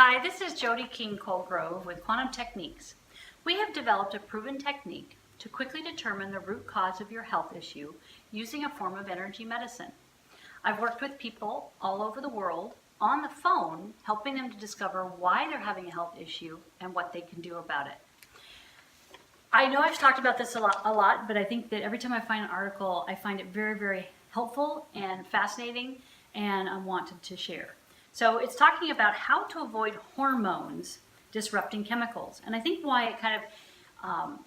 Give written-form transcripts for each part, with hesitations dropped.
Hi, this is Jody King-Colgrove with Quantum Techniques. We have developed a proven technique to quickly determine the root cause of your health issue using a form of energy medicine. I've worked with people all over the world on the phone, helping them to discover why they're having a health issue and what they can do about it. I know I've talked about this a lot, but I think that every time I find an article, I find it very, very helpful and fascinating, and I wanted to share. So it's talking about how to avoid hormones disrupting chemicals. And I think why it kind of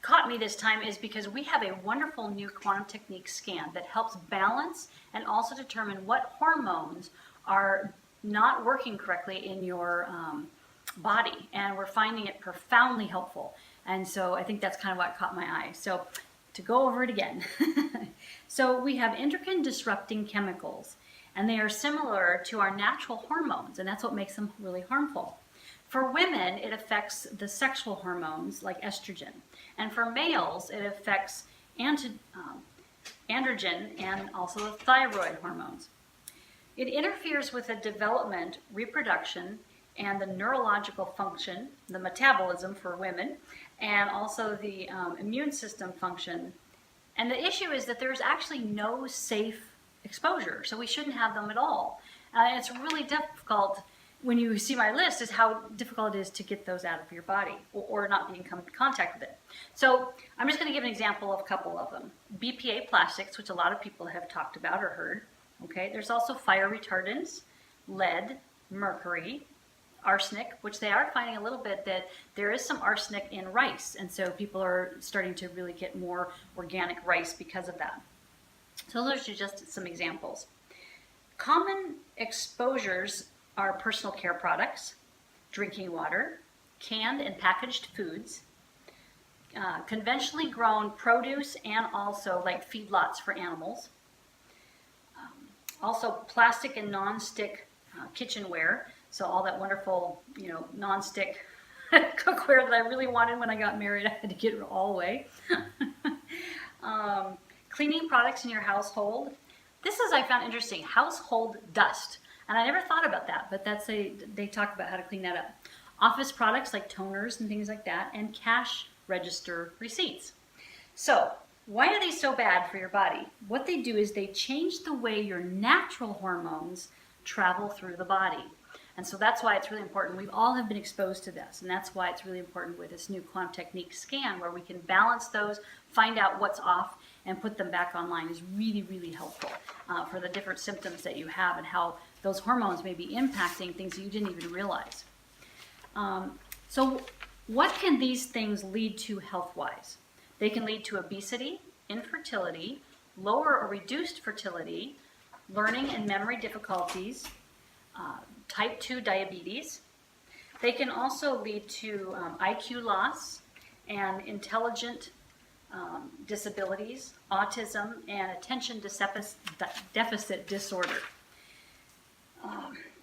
caught me this time is because we have a wonderful new quantum technique scan that helps balance and also determine what hormones are not working correctly in your body. And we're finding it profoundly helpful. And so I think that's kind of what caught my eye. So to go over it again. So we have endocrine disrupting chemicals. And they are similar to our natural hormones, and that's what makes them really harmful. For women, it affects the sexual hormones like estrogen. And for males, it affects androgen and also the thyroid hormones. It interferes with the development, reproduction, and the neurological function, the metabolism for women, and also the immune system function. And the issue is that there's actually no safe exposure, so we shouldn't have them at all. It's really difficult when you see my list is how difficult it is to get those out of your body or not be in contact with it. So I'm just going to give an example of a couple of them. BPA plastics, which a lot of people have talked about or heard. Okay, there's also fire retardants, lead, mercury, arsenic, which they are finding a little bit that there is some arsenic in rice, and so people are starting to really get more organic rice because of that. So those are just some examples. Common exposures are personal care products, drinking water, canned and packaged foods, conventionally grown produce, and also like feedlots for animals. Also plastic and non-stick kitchenware. So all that wonderful, non-stick cookware that I really wanted when I got married, I had to get it all away. Cleaning products in your household. This is, I found interesting, household dust. And I never thought about that, but they talk about how to clean that up. Office products like toners and things like that, and cash register receipts. So, why are they so bad for your body? What they do is they change the way your natural hormones travel through the body. And so that's why it's really important. We all have been exposed to this, and that's why it's really important with this new quantum technique scan where we can balance those, find out what's off, and put them back online is really, really helpful for the different symptoms that you have and how those hormones may be impacting things that you didn't even realize. So what can these things lead to health-wise? They can lead to obesity, infertility, lower or reduced fertility, learning and memory difficulties, type 2 diabetes. They can also lead to IQ loss and intelligent disabilities, autism, and attention deficit disorder.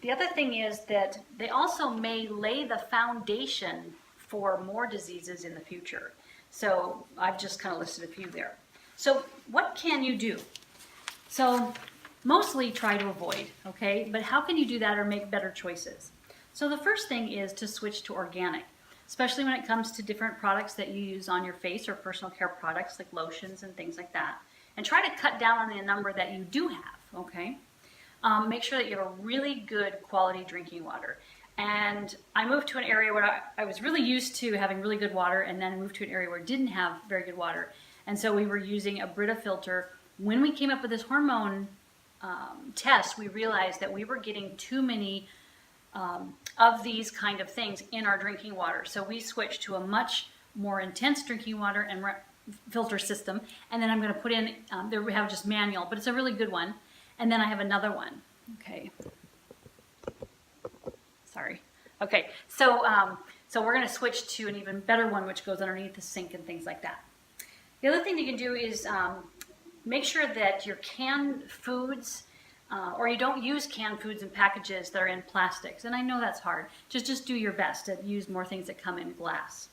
The other thing is that they also may lay the foundation for more diseases in the future. So I've just kind of listed a few there. So what can you do? So mostly try to avoid, okay? But how can you do that or make better choices? So the first thing is to switch to organic, especially when it comes to different products that you use on your face or personal care products like lotions and things like that. And try to cut down on the number that you do have, okay? Make sure that you have a really good quality drinking water. And I moved to an area where I was really used to having really good water, and then I moved to an area where it didn't have very good water. And so we were using a Brita filter. When we came up with this hormone test, we realized that we were getting too many of these kind of things in our drinking water. So we switched to a much more intense drinking water and filter system. And then I'm going to put in, there we have just manual, but it's a really good one. And then I have another one. Okay. Sorry. Okay. So we're going to switch to an even better one, which goes underneath the sink and things like that. The other thing you can do is make sure that your canned foods, or you don't use canned foods in packages that are in plastics. And I know that's hard. Just do your best to use more things that come in glass.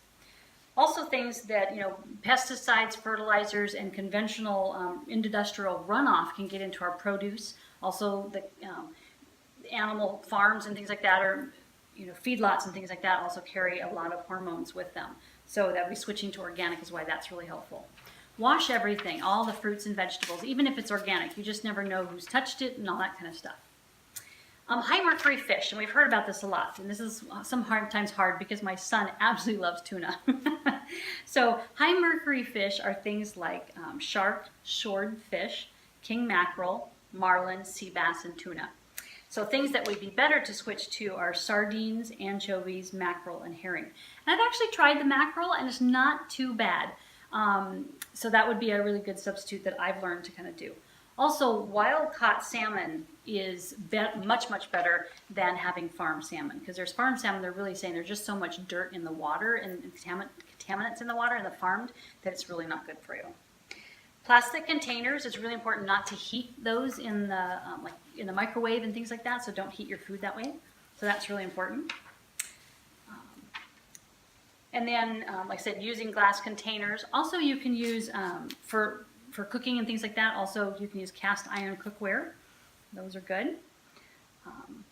Also things that, pesticides, fertilizers, and conventional industrial runoff can get into our produce. Also the animal farms and things like that are feedlots and things like that also carry a lot of hormones with them. So that we switching to organic is why that's really helpful. Wash everything, all the fruits and vegetables, even if it's organic. You just never know who's touched it and all that kind of stuff. High mercury fish, and we've heard about this a lot, and this is sometimes hard because my son absolutely loves tuna. So high mercury fish are things like shark, swordfish, king mackerel, marlin, sea bass, and tuna. So things that would be better to switch to are sardines, anchovies, mackerel, and herring. And I've actually tried the mackerel, and it's not too bad. So that would be a really good substitute that I've learned to kind of do. Also, wild-caught salmon is much, much better than having farm salmon, because there's farm salmon, they're really saying there's just so much dirt in the water and contaminants in the water in the farmed that it's really not good for you. Plastic containers, it's really important not to heat those in the like in the microwave and things like that, so don't heat your food that way. So that's really important. And then, like I said, using glass containers. Also, you can use for cooking and things like that. Also, you can use cast iron cookware. Those are good.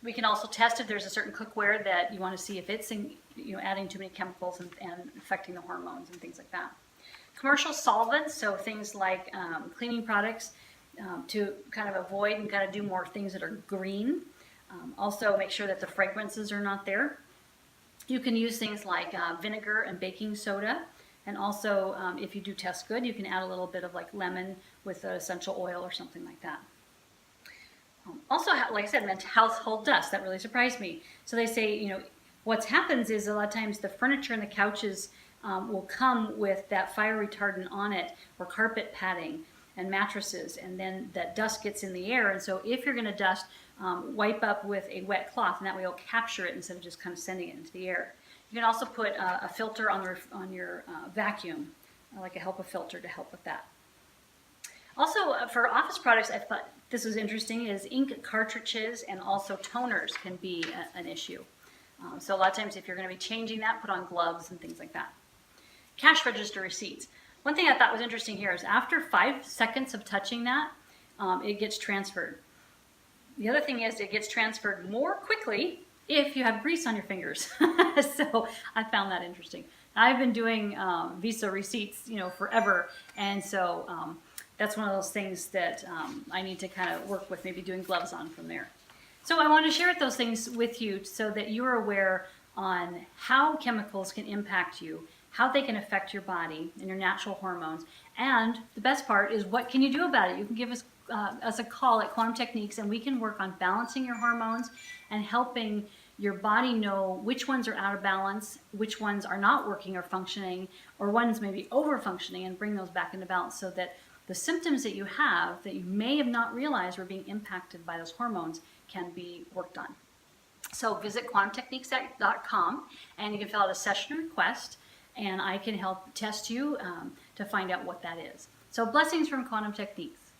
We can also test if there's a certain cookware that you want to see if it's adding too many chemicals and affecting the hormones and things like that. Commercial solvents, so things like cleaning products to kind of avoid and kind of do more things that are green. Also, make sure that the fragrances are not there. You can use things like vinegar and baking soda. And also, if you do test good, you can add a little bit of like lemon with essential oil or something like that. Also, like I said, household dust. That really surprised me. So they say, what happens is a lot of times the furniture and the couches will come with that fire retardant on it, or carpet padding and mattresses, and then that dust gets in the air. And so if you're going to dust, wipe up with a wet cloth, and that way it'll capture it instead of just kind of sending it into the air. You can also put a filter on your vacuum, like a HEPA filter to help with that. Also, for office products, I thought this was interesting, is ink cartridges and also toners can be an issue. So a lot of times if you're going to be changing that, put on gloves and things like that. Cash register receipts. One thing I thought was interesting here is after 5 seconds of touching that, it gets transferred. The other thing is it gets transferred more quickly if you have grease on your fingers. So I found that interesting. I've been doing Visa receipts, forever, and so that's one of those things that I need to kind of work with, maybe doing gloves on from there. So I want to share those things with you so that you're aware on how chemicals can impact you, how they can affect your body and your natural hormones, and the best part is what can you do about it. You can give us a call at Quantum Techniques, and we can work on balancing your hormones and helping your body know which ones are out of balance, which ones are not working or functioning, or ones maybe over functioning, and bring those back into balance so that the symptoms that you have that you may have not realized were being impacted by those hormones can be worked on. So visit quantumtechniques.com and you can fill out a session request, and I can help test you to find out what that is. So blessings from Quantum Techniques.